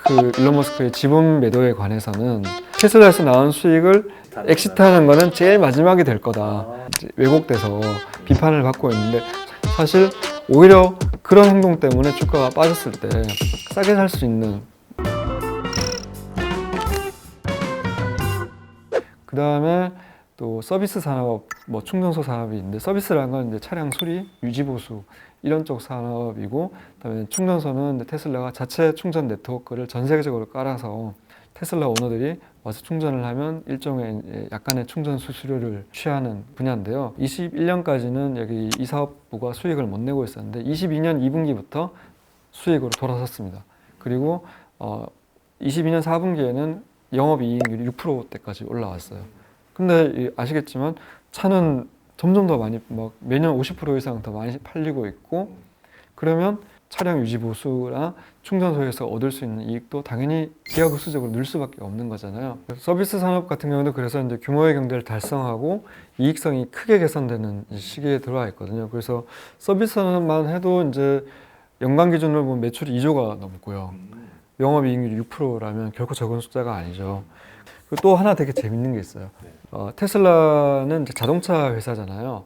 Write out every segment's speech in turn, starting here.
그 일론 머스크의 지분 매도에 관해서는 테슬라에서 나온 수익을 엑시트하는 거는 제일 마지막이 될 거다. 이제 왜곡돼서 비판을 받고 있는데 사실 오히려 그런 행동 때문에 주가가 빠졌을 때 싸게 살 수 있는 그 다음에 또 서비스 산업, 뭐 충전소 산업이 있는데 서비스라는 건 이제 차량 수리, 유지 보수 이런 쪽 산업이고 그다음에 충전소는 이제 테슬라가 자체 충전 네트워크를 전 세계적으로 깔아서 테슬라 오너들이 와서 충전을 하면 일종의 약간의 충전 수수료를 취하는 분야인데요. 21년까지는 여기 이 사업부가 수익을 못 내고 있었는데 22년 2분기부터 수익으로 돌아섰습니다. 그리고 22년 4분기에는 영업이익률이 6%대까지 올라왔어요. 근데 아시겠지만 차는 점점 더 많이 막 매년 50% 이상 더 많이 팔리고 있고 그러면 차량 유지 보수나 충전소에서 얻을 수 있는 이익도 당연히 기하급수적으로 늘 수밖에 없는 거잖아요. 서비스 산업 같은 경우도 그래서 이제 규모의 경제를 달성하고 이익성이 크게 개선되는 시기에 들어와 있거든요. 그래서 서비스 산업만 해도 이제 연간 기준으로 보면 매출이 2조가 넘고요. 영업이익률이 6%라면 결코 적은 숫자가 아니죠. 그리고 또 하나 되게 재밌는 게 있어요. 테슬라는 이제 자동차 회사잖아요.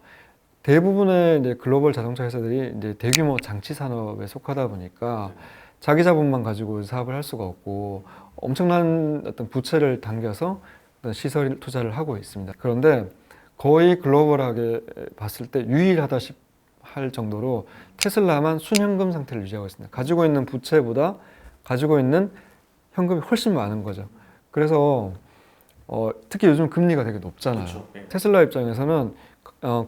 대부분의 이제 글로벌 자동차 회사들이 이제 대규모 장치 산업에 속하다 보니까 자기 자본만 가지고 사업을 할 수가 없고 엄청난 어떤 부채를 당겨서 어떤 시설 투자를 하고 있습니다. 그런데 거의 글로벌하게 봤을 때 유일하다시피 할 정도로 테슬라만 순현금 상태를 유지하고 있습니다. 가지고 있는 부채보다 가지고 있는 현금이 훨씬 많은 거죠. 그래서 특히 요즘 금리가 되게 높잖아요. 그렇죠. 네. 테슬라 입장에서는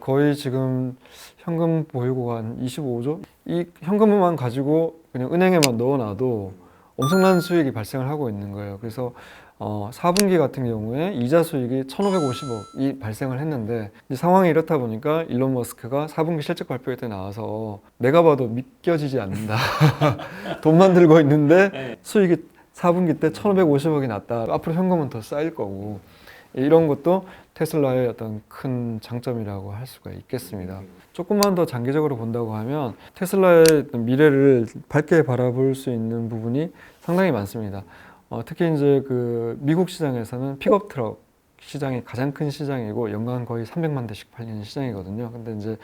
거의 지금 현금 보유고가 한 25조? 이 현금만 가지고 그냥 은행에만 넣어놔도 엄청난 수익이 발생을 하고 있는 거예요. 그래서 4분기 같은 경우에 이자 수익이 1,550억이 발생을 했는데 이 상황이 이렇다 보니까 일론 머스크가 4분기 실적 발표회 때 나와서 내가 봐도 믿겨지지 않는다. 돈만 들고 있는데 수익이 4분기 때 1,550억이 났다. 앞으로 현금은 더 쌓일 거고 이런 것도 테슬라의 어떤 큰 장점이라고 할 수가 있겠습니다. 조금만 더 장기적으로 본다고 하면 테슬라의 미래를 밝게 바라볼 수 있는 부분이 상당히 많습니다. 특히 이제 그 미국 시장에서는 픽업 트럭 시장이 가장 큰 시장이고 연간 거의 300만 대씩 팔리는 시장이거든요. 근데 이제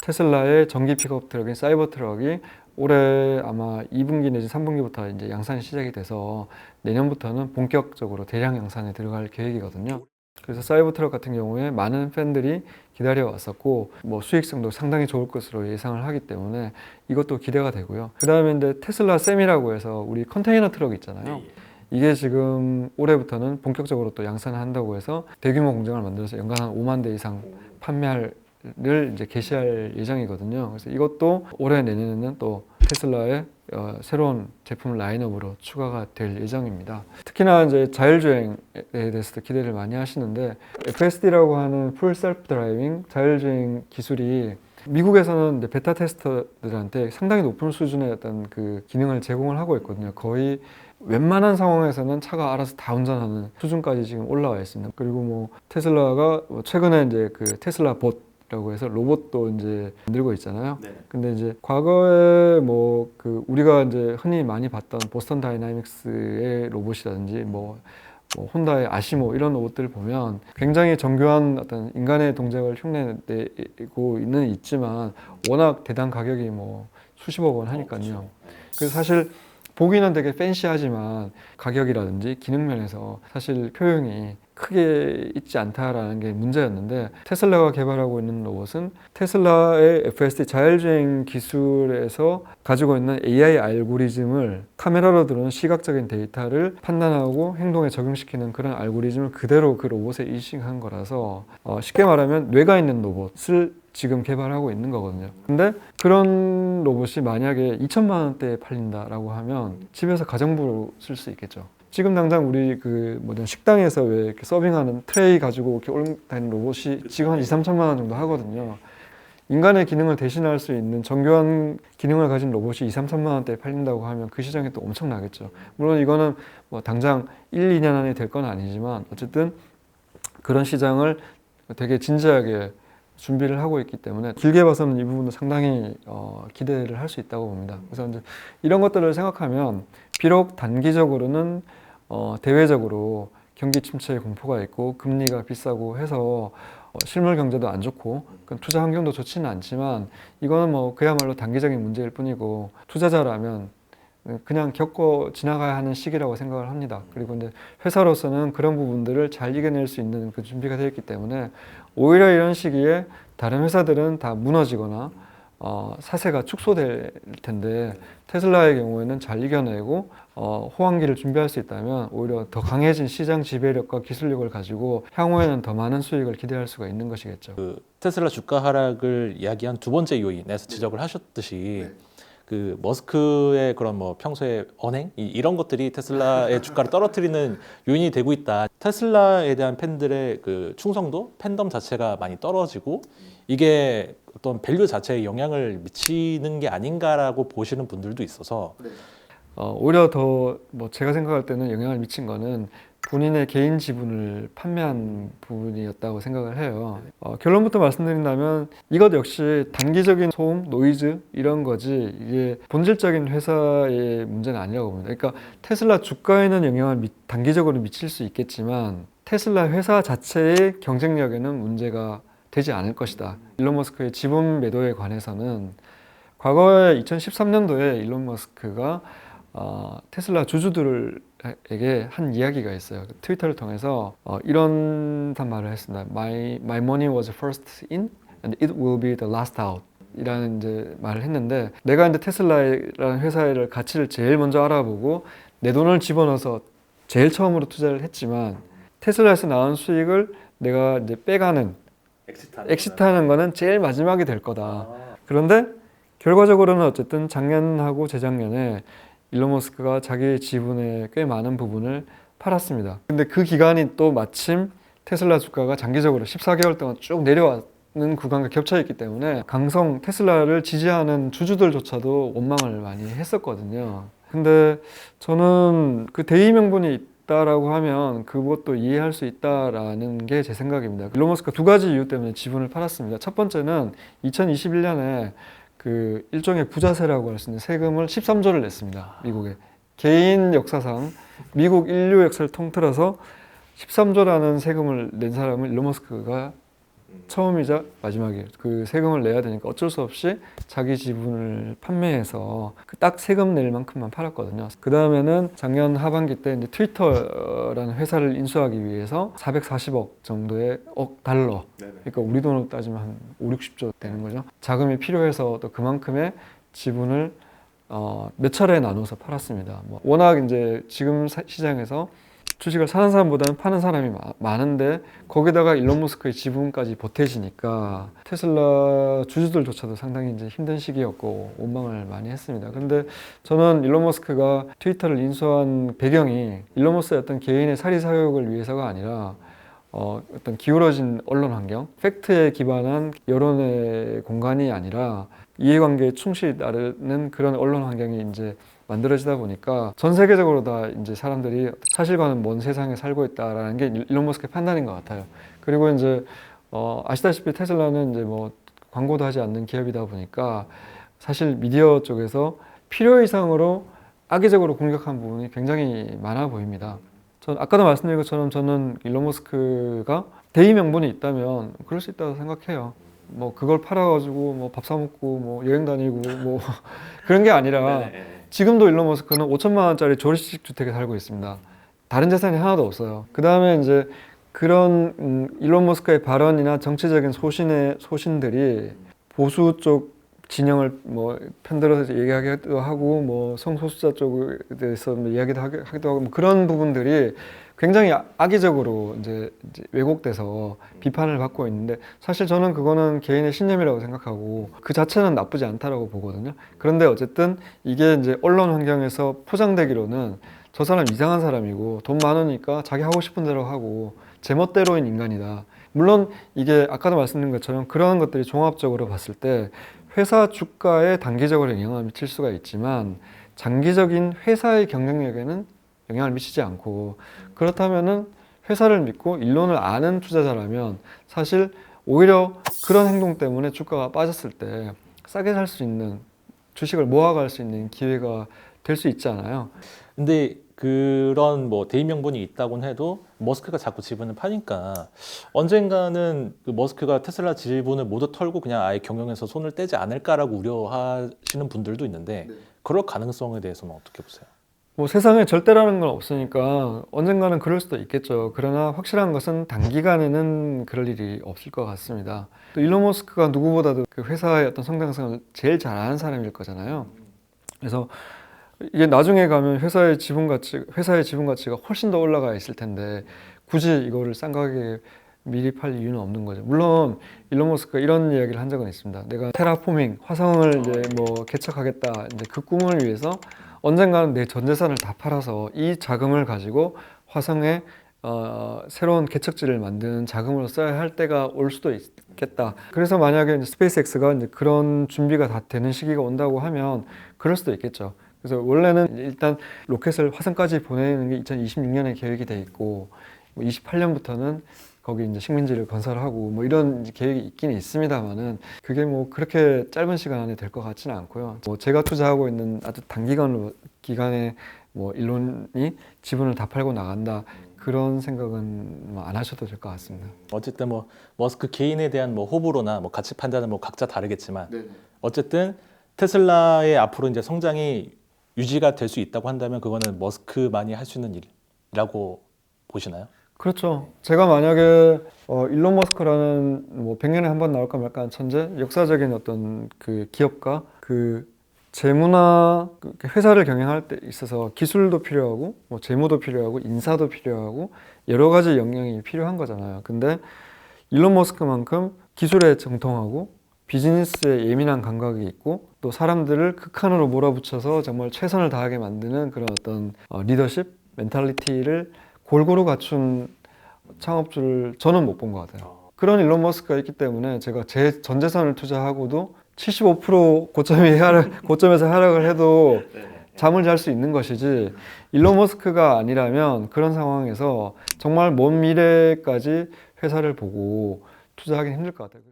테슬라의 전기 픽업 트럭인 사이버 트럭이 올해 아마 2분기 내지 3분기부터 이제 양산이 시작이 돼서 내년부터는 본격적으로 대량 양산에 들어갈 계획이거든요. 그래서 사이버 트럭 같은 경우에 많은 팬들이 기다려 왔었고 뭐 수익성도 상당히 좋을 것으로 예상을 하기 때문에 이것도 기대가 되고요. 그 다음에 이제 테슬라 셈이라고 해서 우리 컨테이너 트럭 있잖아요. 이게 지금 올해부터는 본격적으로 또 양산을 한다고 해서 대규모 공장을 만들어서 연간 한 5만 대 이상 판매를 이제 개시할 예정이거든요. 그래서 이것도 올해 내년에는 또 테슬라의 새로운 제품 라인업으로 추가가 될 예정입니다. 특히나 이제 자율주행에 대해서도 기대를 많이 하시는데 FSD라고 하는 풀 셀프 드라이빙 자율주행 기술이 미국에서는 이제 베타 테스터들한테 상당히 높은 수준의 어떤 그 기능을 제공을 하고 있거든요. 거의 웬만한 상황에서는 차가 알아서 다 운전하는 수준까지 지금 올라와 있습니다. 그리고 뭐 테슬라가 최근에 이제 그 테슬라 봇이라고 해서 로봇도 이제 만들고 있잖아요. 네. 근데 이제 과거에 뭐 그 우리가 이제 흔히 많이 봤던 보스턴 다이나믹스의 로봇이라든지 뭐 혼다의 아시모 이런 로봇들을 보면 굉장히 정교한 어떤 인간의 동작을 흉내내고 있지만 워낙 대당 가격이 뭐 수십억 원 하니까요. 그렇죠. 그래서 사실 보기는 되게 팬시하지만 가격이라든지 기능 면에서 사실 효용이 크게 있지 않다라는 게 문제였는데 테슬라가 개발하고 있는 로봇은 테슬라의 FSD 자율주행 기술에서 가지고 있는 AI 알고리즘을 카메라로 들어오는 시각적인 데이터를 판단하고 행동에 적용시키는 그런 알고리즘을 그대로 그 로봇에 인식한 거라서 쉽게 말하면 뇌가 있는 로봇을 지금 개발하고 있는 거거든요. 근데 그런 로봇이 만약에 2천만 원대에 팔린다라고 하면 집에서 가정부로 쓸 수 있겠죠. 지금 당장 우리 그 뭐냐 식당에서 왜 이렇게 서빙하는 트레이 가지고 이렇게 올다니는 로봇이 지금 한 2, 3천만 원 정도 하거든요. 인간의 기능을 대신할 수 있는 정교한 기능을 가진 로봇이 2, 3천만 원대에 팔린다고 하면 그 시장이 또 엄청나겠죠. 물론 이거는 뭐 당장 1, 2년 안에 될 건 아니지만 어쨌든 그런 시장을 되게 진지하게 준비를 하고 있기 때문에 길게 봐서는 이 부분도 상당히 기대를 할 수 있다고 봅니다. 그래서 이제 이런 것들을 생각하면 비록 단기적으로는 대외적으로 경기 침체의 공포가 있고 금리가 비싸고 해서 실물 경제도 안 좋고 투자 환경도 좋지는 않지만 이거는 뭐 그야말로 단기적인 문제일 뿐이고 투자자라면 그냥 겪고 지나가야 하는 시기라고 생각을 합니다. 그리고 이제 회사로서는 그런 부분들을 잘 이겨낼 수 있는 그 준비가 되어 있기 때문에 오히려 이런 시기에 다른 회사들은 다 무너지거나 사세가 축소될 텐데 테슬라의 경우에는 잘 이겨내고 호황기를 준비할 수 있다면 오히려 더 강해진 시장 지배력과 기술력을 가지고 향후에는 더 많은 수익을 기대할 수가 있는 것이겠죠. 그 테슬라 주가 하락을 이야기한 두 번째 요인에서 지적을 하셨듯이 그 머스크의 그런 뭐 평소에 언행 이런 것들이 테슬라의 주가를 떨어뜨리는 요인이 되고 있다. 테슬라에 대한 팬들의 그 충성도, 팬덤 자체가 많이 떨어지고 이게 어떤 밸류 자체에 영향을 미치는 게 아닌가라고 보시는 분들도 있어서 오히려 더 뭐 제가 생각할 때는 영향을 미친 거는 본인의 개인 지분을 판매한 부분이었다고 생각을 해요. 결론부터 말씀드린다면 이것 역시 단기적인 소음, 노이즈 이런 거지 이게 본질적인 회사의 문제는 아니라고 봅니다. 그러니까 테슬라 주가에는 영향을 단기적으로 미칠 수 있겠지만 테슬라 회사 자체의 경쟁력에는 문제가 되지 않을 것이다. 일론 머스크의 지분 매도에 관해서는 과거에 2013년도에 일론 머스크가 테슬라 주주들에게 한 이야기가 있어요. 트위터를 통해서 이런 말을 했습니다. My money was first in and it will be the last out. 이라는 이제 말을 했는데 내가 이제 테슬라라는 회사의 가치를 제일 먼저 알아보고 내 돈을 집어넣어서 제일 처음으로 투자를 했지만 테슬라에서 나온 수익을 내가 이제 빼가는 엑시트하는 거는 제일 마지막이 될 거다. 그런데 결과적으로는 어쨌든 작년하고 재작년에 일론 머스크가 자기의 지분의 꽤 많은 부분을 팔았습니다. 근데 그 기간이 또 마침 테슬라 주가가 장기적으로 14개월 동안 쭉 내려왔는 구간과 겹쳐 있기 때문에 강성 테슬라를 지지하는 주주들조차도 원망을 많이 했었거든요. 근데 저는 그 대의 명분이 있다라고 하면 그것도 이해할 수 있다라는 게 제 생각입니다. 일론 머스크가 두 가지 이유 때문에 지분을 팔았습니다. 첫 번째는 2021년에 그 일종의 부자세라고 할 수 있는 세금을 13조를 냈습니다. 미국에. 개인 역사상 미국 인류 역사를 통틀어서 13조라는 세금을 낸 사람은 일론 머스크가 처음이자 마지막이에요. 그 세금을 내야 되니까 어쩔 수 없이 자기 지분을 판매해서 딱 세금 낼 만큼만 팔았거든요. 그 다음에는 작년 하반기 때 이제 트위터라는 회사를 인수하기 위해서 440억 정도의 달러. 그러니까 우리 돈으로 따지면 한 5, 60조 되는 거죠. 자금이 필요해서 또 그만큼의 지분을 몇 차례에 나눠서 팔았습니다. 워낙 이제 지금 시장에서 주식을 사는 사람보다는 파는 사람이 많은데 거기다가 일론 머스크의 지분까지 보태지니까 테슬라 주주들조차도 상당히 이제 힘든 시기였고 원망을 많이 했습니다. 그런데 저는 일론 머스크가 트위터를 인수한 배경이 일론 머스크의 어떤 개인의 사리사욕을 위해서가 아니라 어떤 기울어진 언론 환경, 팩트에 기반한 여론의 공간이 아니라 이해관계에 충실히 따르는 그런 언론 환경이 이제 만들어지다 보니까 전 세계적으로 다 이제 사람들이 사실과는 먼 세상에 살고 있다라는 게 일론 머스크의 판단인 것 같아요. 그리고 이제 아시다시피 테슬라는 이제 뭐 광고도 하지 않는 기업이다 보니까 사실 미디어 쪽에서 필요 이상으로 악의적으로 공격한 부분이 굉장히 많아 보입니다. 전 아까도 말씀드린 것처럼 저는 일론 머스크가 대의 명분이 있다면 그럴 수 있다고 생각해요. 뭐 그걸 팔아가지고 뭐 밥 사 먹고 뭐 여행 다니고 뭐 그런 게 아니라 지금도 일론 머스크는 5천만 원짜리 조립식 주택에 살고 있습니다. 다른 재산이 하나도 없어요. 그 다음에 이제 그런 일론 머스크의 발언이나 정치적인 소신들이 보수 쪽 진영을 뭐 편들어서 얘기하기도 하고 뭐 성소수자 쪽에 대해서 이야기도 하기도 하고 뭐 그런 부분들이 굉장히 악의적으로 이제 왜곡돼서 비판을 받고 있는데 사실 저는 그거는 개인의 신념이라고 생각하고 그 자체는 나쁘지 않다라고 보거든요. 그런데 어쨌든 이게 이제 언론 환경에서 포장되기로는 저 사람 이상한 사람이고 돈 많으니까 자기 하고 싶은 대로 하고 제멋대로인 인간이다. 물론 이게 아까도 말씀드린 것처럼 그런 것들이 종합적으로 봤을 때 회사 주가에 단기적으로 영향을 미칠 수가 있지만 장기적인 회사의 경쟁력에는 영향을 미치지 않고 그렇다면은 회사를 믿고 일론을 아는 투자자라면 사실 오히려 그런 행동 때문에 주가가 빠졌을 때 싸게 살 수 있는 주식을 모아갈 수 있는 기회가 될 수 있잖아요. 근데 그런 뭐 대인 명분이 있다곤 해도 머스크가 자꾸 지분을 파니까 언젠가는 그 머스크가 테슬라 지분을 모두 털고 그냥 아예 경영에서 손을 떼지 않을까라고 우려하시는 분들도 있는데 그럴 가능성에 대해서는 어떻게 보세요? 뭐 세상에 절대라는 건 없으니까 언젠가는 그럴 수도 있겠죠. 그러나 확실한 것은 단기간에는 그럴 일이 없을 것 같습니다. 또 일론 머스크가 누구보다도 그 회사의 어떤 성장성을 제일 잘 아는 사람일 거잖아요. 그래서 이게 나중에 가면 회사의 지분 가치가 훨씬 더 올라가 있을 텐데 굳이 이거를 싼 가격에 미리 팔 이유는 없는 거죠. 물론 일론 머스크가 이런 이야기를 한 적은 있습니다. 내가 테라포밍 화성을 이제 뭐 개척하겠다 이제 그 꿈을 위해서 언젠가는 내 전 재산을 다 팔아서 이 자금을 가지고 화성에 새로운 개척지를 만드는 자금으로 써야 할 때가 올 수도 있겠다. 그래서 만약에 이제 스페이스X가 이제 그런 준비가 다 되는 시기가 온다고 하면 그럴 수도 있겠죠. 그래서 원래는 일단 로켓을 화성까지 보내는 게 2026년에 계획이 돼 있고 28년부터는 거기 이제 식민지를 건설하고 뭐 이런 이제 계획이 있기는 있습니다만은 그게 뭐 그렇게 짧은 시간 안에 될 것 같지는 않고요. 뭐 제가 투자하고 있는 아주 기간에 뭐 일론이 지분을 다 팔고 나간다 그런 생각은 뭐 안 하셔도 될 것 같습니다. 어쨌든 뭐 머스크 개인에 대한 뭐 호불호나 뭐 가치 판단은 뭐 각자 다르겠지만 어쨌든 테슬라의 앞으로 이제 성장이 유지가 될 수 있다고 한다면 그거는 머스크만이 할 수 있는 일이라고 보시나요? 그렇죠. 제가 만약에 일론 머스크라는 뭐 100년에 한 번 나올까 말까 한 천재, 역사적인 어떤 그 기업가, 그 재무나 그 회사를 경영할 때 있어서 기술도 필요하고 뭐 재무도 필요하고 인사도 필요하고 여러 가지 역량이 필요한 거잖아요. 근데 일론 머스크만큼 기술에 정통하고 비즈니스에 예민한 감각이 있고 또 사람들을 극한으로 몰아붙여서 정말 최선을 다하게 만드는 그런 어떤 리더십, 멘탈리티를 골고루 갖춘 창업주를 저는 못 본 것 같아요. 그런 일론 머스크가 있기 때문에 제가 제 전 재산을 투자하고도 75% 고점에서 하락을 해도 잠을 잘 수 있는 것이지 일론 머스크가 아니라면 그런 상황에서 정말 먼 미래까지 회사를 보고 투자하기는 힘들 것 같아요.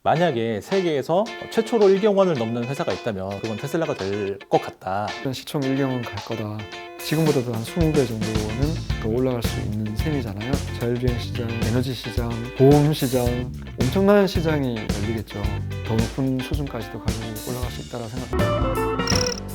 만약에 세계에서 최초로 1경 원을 넘는 회사가 있다면 그건 테슬라가 될 것 같다. 일단 시총 1경은 갈 거다. 지금보다도 한 20배 정도는 더 올라갈 수 있는 셈이잖아요. 자율주행 시장, 에너지 시장, 보험 시장 엄청난 시장이 열리겠죠. 더 높은 수준까지도 가지고 올라갈 수 있다고 생각합니다.